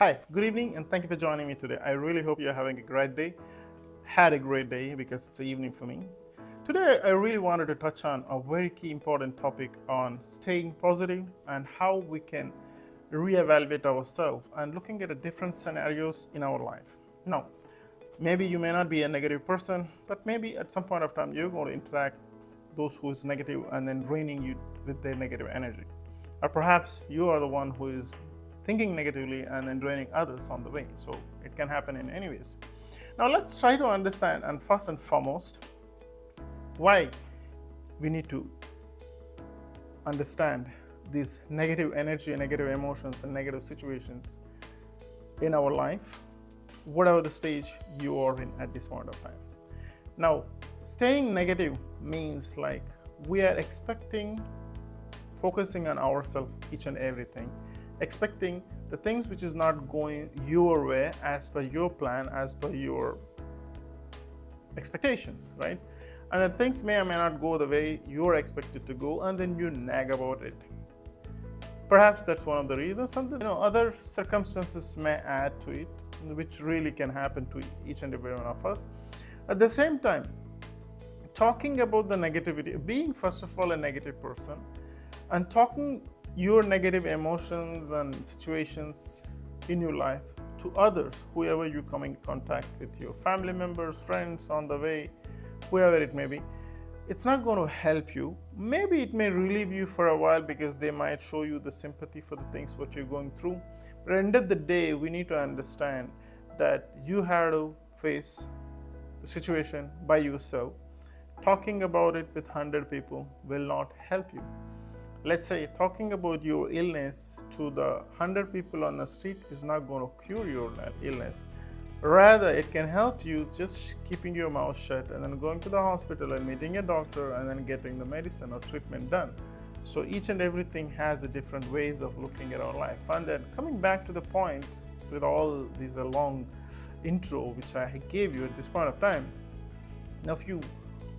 Hi, good evening, and thank you for joining me today. I really hope you're having a great day. Had a great day because it's the evening for me. Today, I really wanted to touch on a very key important topic on staying positive and how we can reevaluate ourselves and looking at the different scenarios in our life. Now, maybe you may not be a negative person, but maybe at some point of time you're going to interact those who is negative and then draining you with their negative energy. Or perhaps you are the one who is thinking negatively and then draining others on the way. So it can happen in any ways. Now let's try to understand, and first and foremost, why we need to understand these negative energy, negative emotions, and negative situations in our life, whatever the stage you are in at this point of time. Now, staying negative means like we are expecting, focusing on ourselves each and everything, expecting the things which is not going your way as per your plan, as per your expectations, right? And then things may or may not go the way you're expected to go, and then you nag about it. Perhaps that's one of the reasons, and other circumstances may add to it, which really can happen to each and every one of us. At the same time, talking about the negativity, being first of all a negative person, and talking your negative emotions and situations in your life to others, whoever you come in contact with, your family members, friends on the way, whoever it may be, it's not going to help you. Maybe it may relieve you for a while because they might show you the sympathy for the things what you're going through. But at the end of the day, we need to understand that you have to face the situation by yourself. Talking about it with 100 people will not help you. Let's say talking about your illness to the 100 people on the street is not going to cure your illness. Rather, it can help you just keeping your mouth shut and then going to the hospital and meeting a doctor and then getting the medicine or treatment done. So each and everything has a different ways of looking at our life. And then coming back to the point with all these long intro which I gave you at this point of time. Now, if you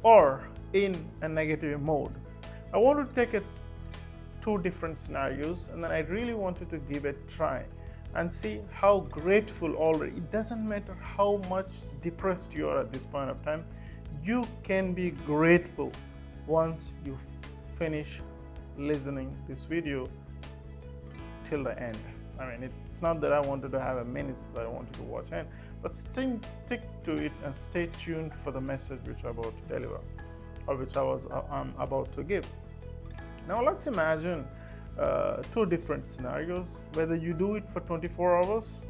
are in a negative mode, I want to take two different scenarios, and then I really wanted to give it a try and see how grateful already. It doesn't matter how much depressed you are at this point of time, you can be grateful once you finish listening this video till the end. I mean, it's not that I wanted to have a minute that I wanted to watch end, but stick to it and stay tuned for the message which I'm about to deliver, or which I'm about to give. Now let's imagine two different scenarios, whether you do it for 24 hours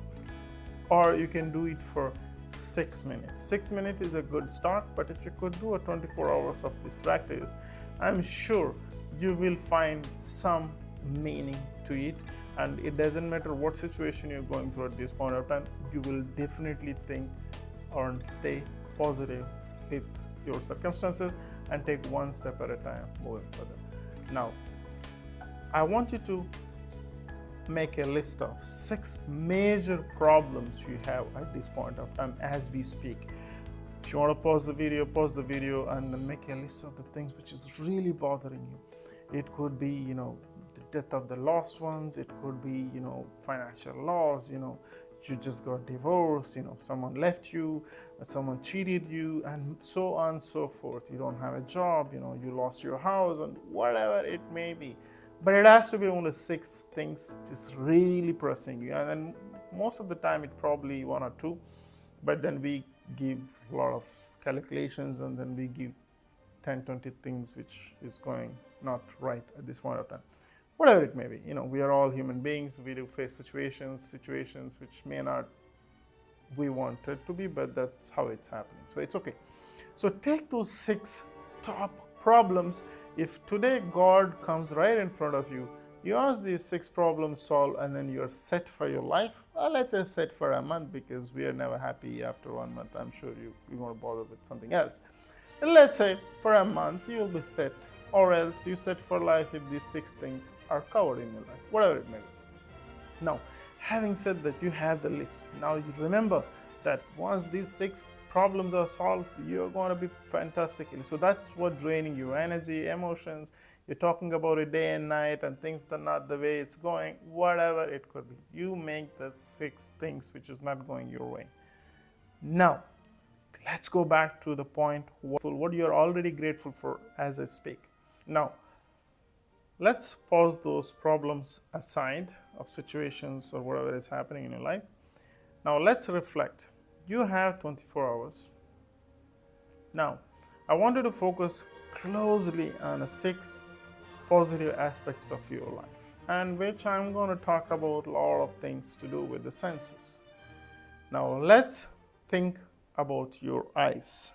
or you can do it for 6 minutes. 6 minutes is a good start, but if you could do a 24 hours of this practice, I'm sure you will find some meaning to it, and it doesn't matter what situation you're going through at this point of time, you will definitely think or stay positive with your circumstances and take one step at a time moving further. Now, I want you to make a list of 6 major problems you have at this point of time as we speak. If you want to pause the video and then make a list of the things which is really bothering you. It could be, the death of the lost ones. It could be, financial loss, you just got divorced, someone left you, someone cheated you, and so on and so forth. You don't have a job, you lost your house, and whatever it may be. But it has to be only 6 things just really pressing you. And then most of the time it probably 1 or 2, but then we give a lot of calculations and then we give 10, 20 things which is going not right at this point of time. Whatever it may be, we are all human beings. We do face situations which may not we want it to be, but that's how it's happening. So it's okay. So take those 6 top problems. If today God comes right in front of you, you ask these 6 problems solved, and then you're set for your life. Let's say set for a month, because we are never happy after 1 month. I'm sure you're going to bother with something else. And let's say for a month you'll be set, or else you set for life if these 6 things are covered in your life, whatever it may be. Now, having said that, you have the list. Now you remember that once these 6 problems are solved, you're going to be fantastic. So that's what draining your energy, emotions, you're talking about it day and night and things are not the way it's going, whatever it could be. You make the 6 things which is not going your way. Now, let's go back to the point what you're already grateful for as I speak. Now, let's pause those problems aside of situations or whatever is happening in your life. Now, let's reflect. You have 24 hours. Now, I want you to focus closely on the 6 positive aspects of your life, and which I'm going to talk about a lot of things to do with the senses. Now, let's think about your eyes.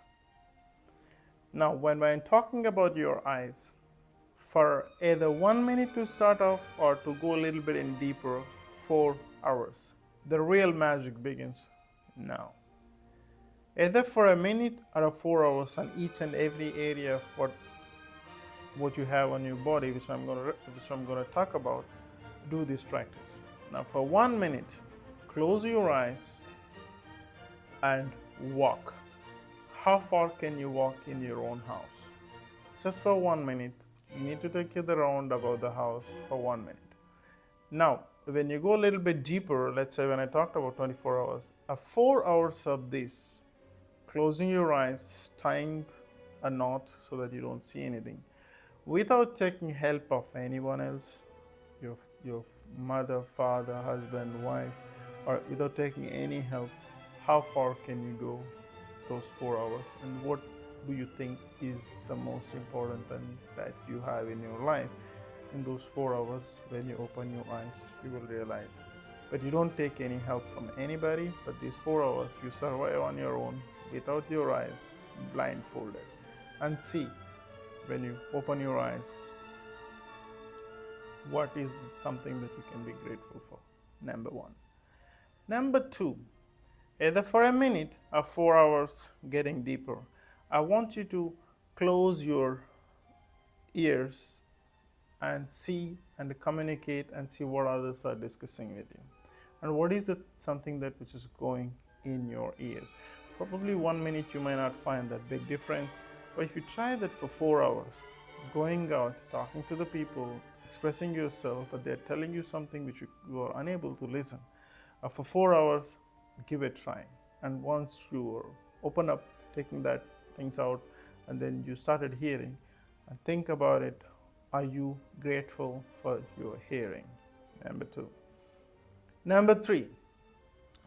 Now, when I'm talking about your eyes, for either 1 minute to start off or to go a little bit in deeper, 4 hours. The real magic begins now. Either for a minute or 4 hours on each and every area of what you have on your body, which I'm going to talk about, do this practice. Now, for 1 minute, close your eyes and walk. How far can you walk in your own house? Just for 1 minute. You need to take the round about the house for 1 minute. Now, when you go a little bit deeper, let's say when I talked about 24 hours, 4 hours of this, closing your eyes, tying a knot so that you don't see anything, without taking help of anyone else, your mother, father, husband, wife, or without taking any help, how far can you go those 4 hours? And what do you think is the most important thing that you have in your life in those 4 hours? When you open your eyes, you will realize. But you don't take any help from anybody, but these 4 hours you survive on your own without your eyes, blindfolded. And see, when you open your eyes, what is something that you can be grateful for? Number 1. Number 2, either for a minute or 4 hours, getting deeper, I want you to close your ears and see and communicate and see what others are discussing with you. And what is it, something that which is going in your ears? Probably 1 minute you might not find that big difference, but if you try that for 4 hours, going out, talking to the people, expressing yourself, but they're telling you something which you are unable to listen. For 4 hours, give it a try. And once you open up, taking that things out, and then you started hearing, and think about it. Are you grateful for your hearing? Number 2. Number 3,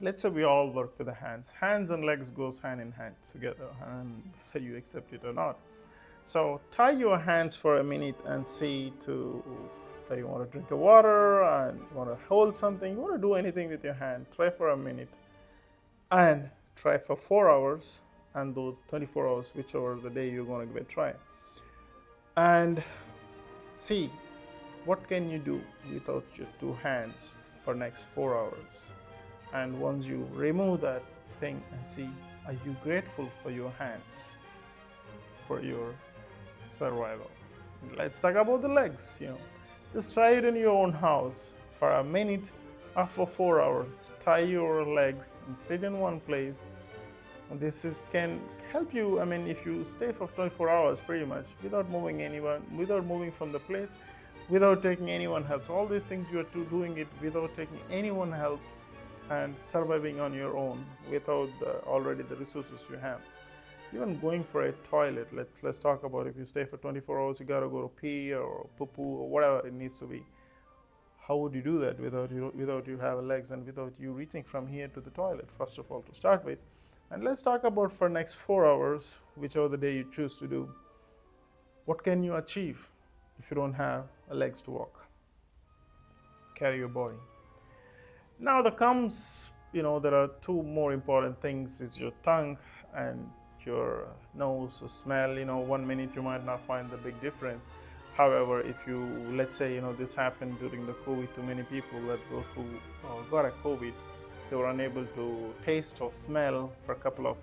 let's say we all work with the hands. Hands and legs goes hand in hand together, and whether you accept it or not. So tie your hands for a minute and see that you want to drink a water and you want to hold something, you want to do anything with your hand. Try for a minute and try for 4 hours, and those 24 hours, whichever the day you're going to give it a try, and see what can you do without your 2 hands for next 4 hours. And once you remove that thing and see, are you grateful for your hands, for your survival? Let's talk about the legs. Just try it in your own house for a minute or for 4 hours. Tie your legs and sit in one place. This can help you. I mean, if you stay for 24 hours pretty much without moving anyone, without moving from the place, without taking anyone help. So all these things you are doing it without taking anyone help and surviving on your own without already the resources you have. Even going for a toilet, let's talk about if you stay for 24 hours, you gotta go to pee or poo-poo or whatever it needs to be. How would you do that without you have legs and without you reaching from here to the toilet, first of all, to start with? And let's talk about for next 4 hours, whichever the day you choose to do, what can you achieve if you don't have legs to walk, carry your body? Now there comes, there are 2 more important things, is your tongue and your nose, or smell. 1 minute you might not find the big difference. However, if you, let's say, this happened during the COVID to many people, that those who got a COVID, they were unable to taste or smell for a couple of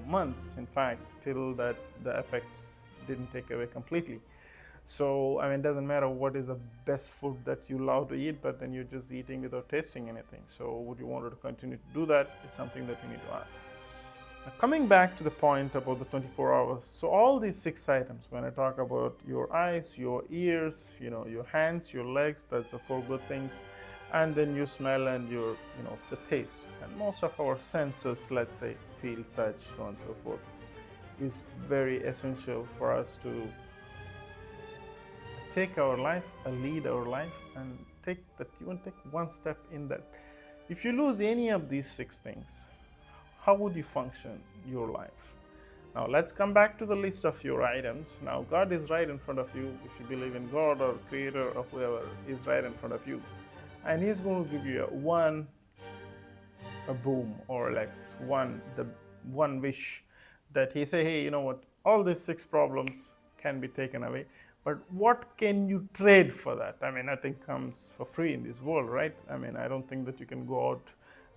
months, in fact, till that the effects didn't take away completely. So, it doesn't matter what is the best food that you love to eat, but then you're just eating without tasting anything. So, would you want to continue to do that? It's something that you need to ask. Now, coming back to the point about the 24 hours, so all these 6 items, when I talk about your eyes, your ears, your hands, your legs, that's the 4 good things, and then you smell and your, the taste, and most of our senses, let's say, feel, touch, so on and so forth, is very essential for us to take our life, lead our life, and even take one step in that. If you lose any of these 6 things, how would you function your life? Now let's come back to the list of your items. Now God is right in front of you. If you believe in God or Creator or whoever is right in front of you, and He's going to give you a boom, or like the one wish that He say, hey, you know what? All these 6 problems can be taken away. But what can you trade for that? I mean, nothing comes for free in this world, right? I mean, I don't think that you can go out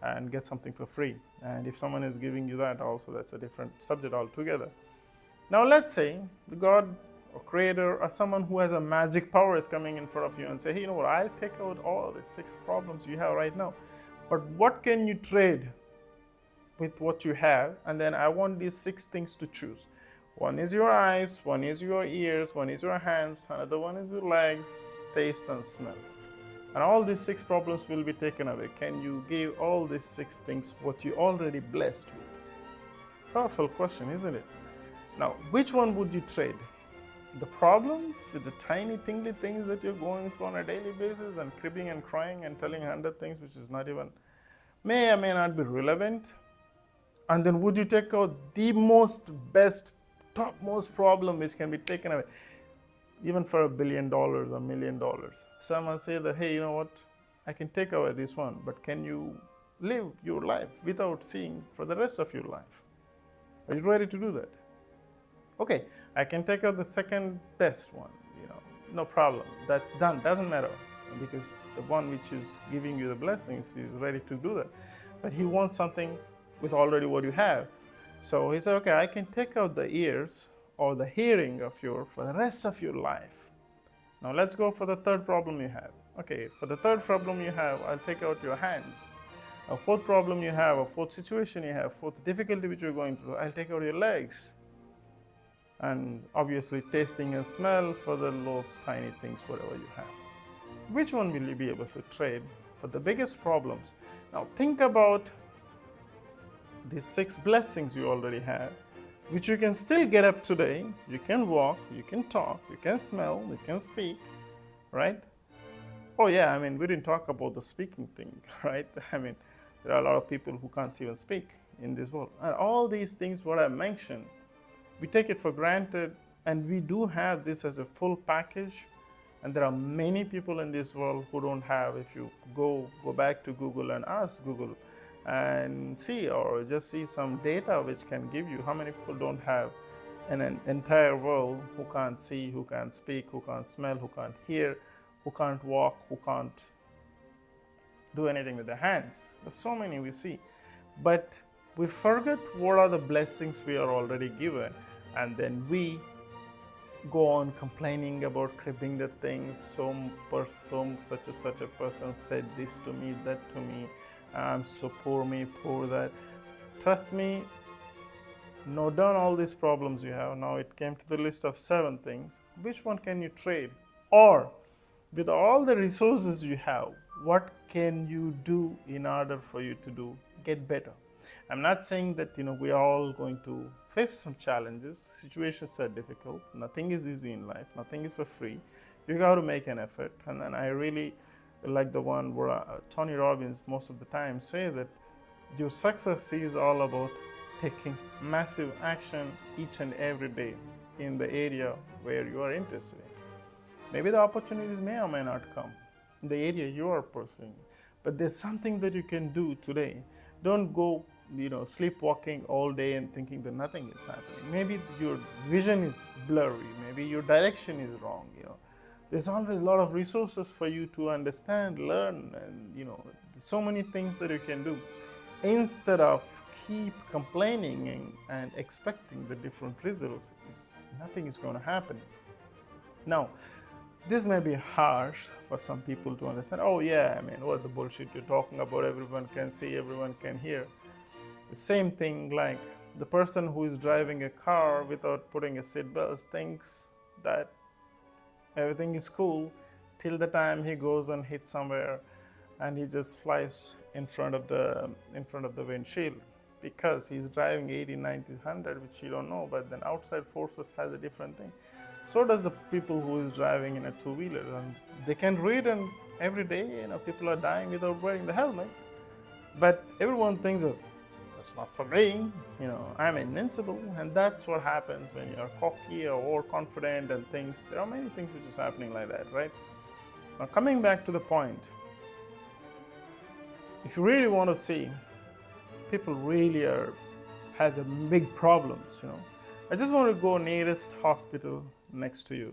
and get something for free. And if someone is giving you that also, that's a different subject altogether. Now let's say the God or Creator or someone who has a magic power is coming in front of you and say, hey, you know what, I'll take out all the 6 problems you have right now. But what can you trade with what you have? And then I want these 6 things to choose. One is your eyes, one is your ears, one is your hands, another one is your legs, taste and smell. And all these 6 problems will be taken away. Can you give all these 6 things what you already blessed with? Powerful question, isn't it? Now, which one would you trade? The problems with the tiny tingly things that you're going through on a daily basis and cribbing and crying and telling 100 things which is not even, may or may not be relevant? And then would you take out the topmost problem which can be taken away, even for $1 billion or $1 million? Someone say that, hey, you know what, I can take away this one, but can you live your life without seeing for the rest of your life? Are you ready to do that? Okay, I can take out the second best one, no problem. That's done, doesn't matter, because the one which is giving you the blessings is ready to do that. But he wants something with already what you have. So he said, okay, I can take out the ears or the hearing of for the rest of your life. Now let's go for the third problem you have. Okay, for the third problem you have, I'll take out your hands. A fourth problem you have, a fourth situation you have, fourth difficulty which you're going through, I'll take out your legs. And obviously tasting and smell for those tiny things, whatever you have. Which one will you be able to trade for the biggest problems? Now think about these 6 blessings you already have, which you can still get up today. You can walk, you can talk, you can smell, you can speak, right? Oh yeah, I mean, we didn't talk about the speaking thing, right? I mean, there are a lot of people who can't even speak in this world. And all these things, what I mentioned, we take it for granted, and we do have this as a full package. And there are many people in this world who don't have. If you go back to Google and ask Google and see, or just see some data which can give you how many people don't have in an entire world, who can't see, who can't speak, who can't smell, who can't hear, who can't walk, who can't do anything with their hands. There's so many we see. But we forget what are the blessings we are already given, and then we go on complaining about cribbing the things. Such and such a person said this to me, that to me, I'm so poor me, poor that. Trust me, note down all these problems you have. Now it came to the list of 7 things. Which one can you trade? Or with all the resources you have, what can you do in order for you to get better? I'm not saying that we are all going to face some challenges. Situations are difficult. Nothing is easy in life. Nothing is for free. You got to make an effort. And then I really like the one where Tony Robbins most of the time say that your success is all about taking massive action each and every day in the area where you are interested in. Maybe the opportunities may or may not come in the area you are pursuing, but there's something that you can do today. Don't go sleepwalking all day and thinking that nothing is happening. Maybe your vision is blurry, maybe your direction is wrong. There's always a lot of resources for you to understand, learn, and so many things that you can do. Instead of keep complaining and expecting the different results, nothing is going to happen. Now, this may be harsh for some people to understand. Oh yeah, I mean, what the bullshit you're talking about, everyone can see, everyone can hear. The same thing like The person who is driving a car without putting a seatbelt thinks that everything is cool till the time he goes and hits somewhere and he just flies in front of the windshield because he's driving 80, 90, 100, which you don't know, but then outside forces has a different thing. So does the people who is driving in a two-wheeler, and they can read, and every day people are dying without wearing the helmets, but everyone thinks that that's not for me, I'm invincible. And that's what happens when you're cocky or overconfident and things. There are many things which is happening like that, right? Now coming back to the point, if you really want to see people really has a big problems, I just want to go nearest hospital next to you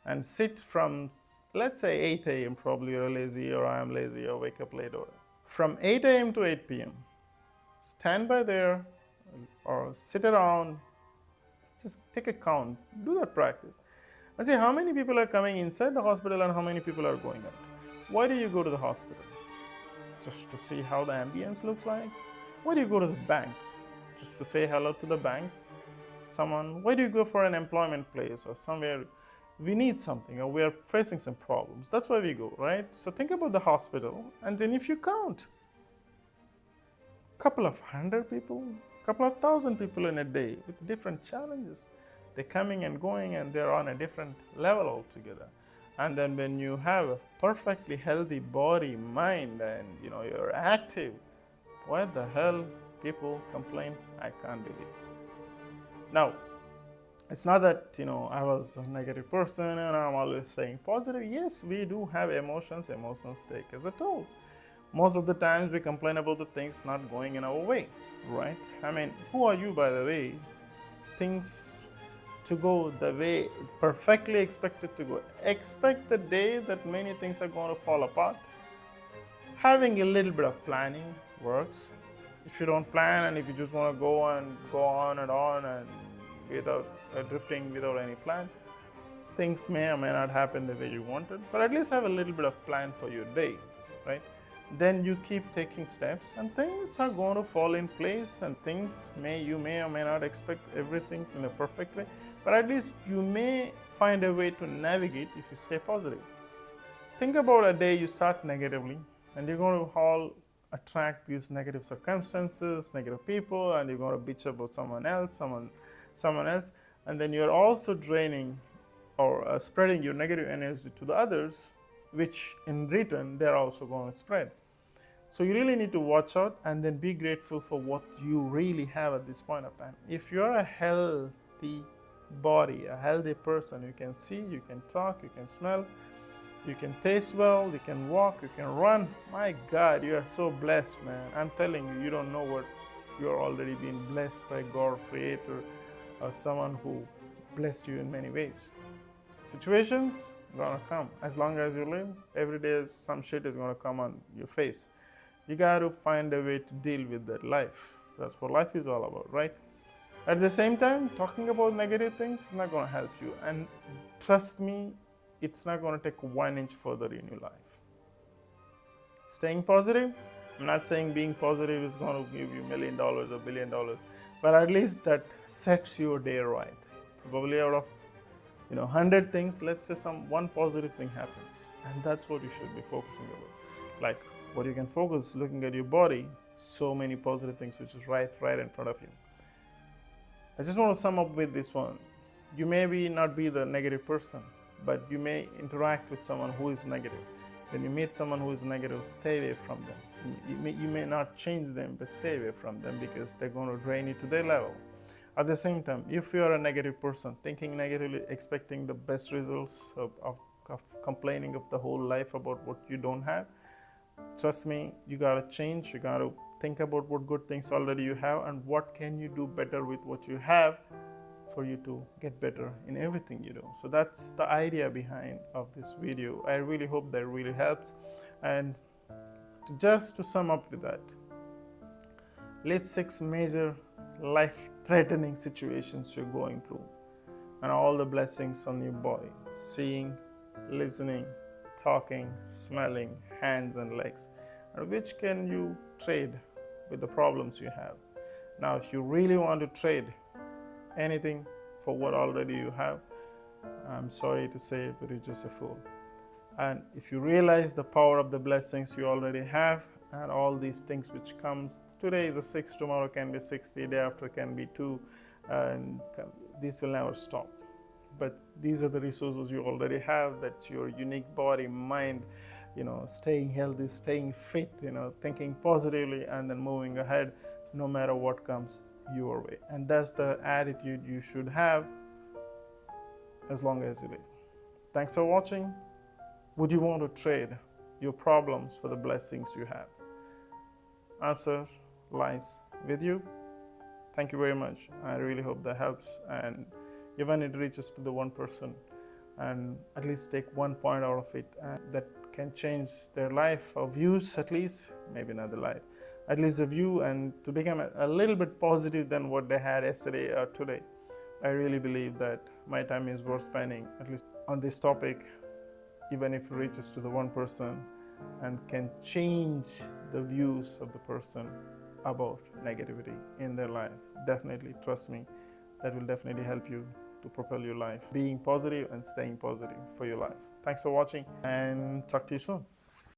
and sit from, let's say, 8 a.m. Probably you're lazy or I'm lazy or wake up late, or from 8 a.m. to 8 p.m. stand by there or sit around, just take a count, do that practice, and see how many people are coming inside the hospital and how many people are going out. Why do you go to the hospital? Just to see how the ambience looks like? Why do you go to the bank? Just to say hello to the bank? Why do you go for an employment place or somewhere we need something or we are facing some problems? That's why we go, right? So think about the hospital, and then if you count couple of hundred people, couple of thousand people in a day with different challenges, they're coming and going and they're on a different level altogether. And then when you have a perfectly healthy body, mind, and you're active, what the hell people complain? I can't do it. Now, it's not that I was a negative person and I'm always saying positive. Yes, we do have emotions. Emotions take as a toll. Most of the times we complain about the things not going in our way, right? I mean, who are you, by the way? Things to go the way perfectly expected to go. Expect the day that many things are going to fall apart. Having a little bit of planning works. If you don't plan and if you just want to go on and without drifting without any plan, things may or may not happen the way you wanted, but at least have a little bit of plan for your day, right? Then you keep taking steps and things are going to fall in place, and you may or may not expect everything in a perfect way, but at least you may find a way to navigate if you stay positive. Think about a day you start negatively and you're going to all attract these negative circumstances, negative people, and you're going to bitch about someone else, and then you're also draining or spreading your negative energy to the others, which in return they're also going to spread. So you really need to watch out and then be grateful for what you really have at this point of time. If you're a healthy body, a healthy person, you can see, you can talk, you can smell, you can taste well, you can walk, you can run. My God, you are so blessed, man. I'm telling you, you don't know what you're already being blessed by God, Creator, or someone who blessed you in many ways. Situations gonna come. As long as you live, every day some shit is gonna come on your face. You got to find a way to deal with that life. That's what life is all about, right? At the same time, talking about negative things is not going to help you. And trust me, it's not going to take 1 inch further in your life. Staying positive, I'm not saying being positive is going to give you $1 million or $1 billion, but at least that sets your day right. Probably out of 100 things, let's say one positive thing happens, and that's what you should be focusing about. Like what you can focus, looking at your body, so many positive things which is right in front of you. I just want to sum up with this one. You may not be the negative person, but you may interact with someone who is negative. When you meet someone who is negative, stay away from them. You may not change them, but stay away from them because they're going to drain you to their level. At the same time, if you are a negative person, thinking negatively, expecting the best results of complaining of the whole life about what you don't have, trust me, you got to change. You got to think about what good things already you have and what can you do better with what you have for you to get better in everything you do. So that's the idea behind of this video. I really hope that really helps. And just to sum up with that, list 6 major life-threatening situations you're going through and all the blessings on your body: seeing, listening, talking, smelling, hands and legs, and which can you trade with the problems you have. Now, if you really want to trade anything for what already you have, I'm sorry to say it, but you're just a fool. And if you realize the power of the blessings you already have and all these things which comes, today is a 6, tomorrow can be 60, day after can be 2, and this will never stop. But these are the resources you already have. That's your unique body, mind, staying healthy, staying fit, thinking positively, and then moving ahead no matter what comes your way. And that's the attitude you should have as long as you live. Thanks for watching. Would you want to trade your problems for the blessings you have? Answer lies with you. Thank you very much. I really hope that helps. And even it reaches to the one person, and at least take 1 point out of it that can change their life or views, at least, maybe not the life, at least a view, and to become a little bit positive than what they had yesterday or today. I really believe that my time is worth spending, at least on this topic, even if it reaches to the one person and can change the views of the person about negativity in their life. Definitely, trust me, that will definitely help you to propel your life, being positive and staying positive for your life. Thanks for watching, and talk to you soon.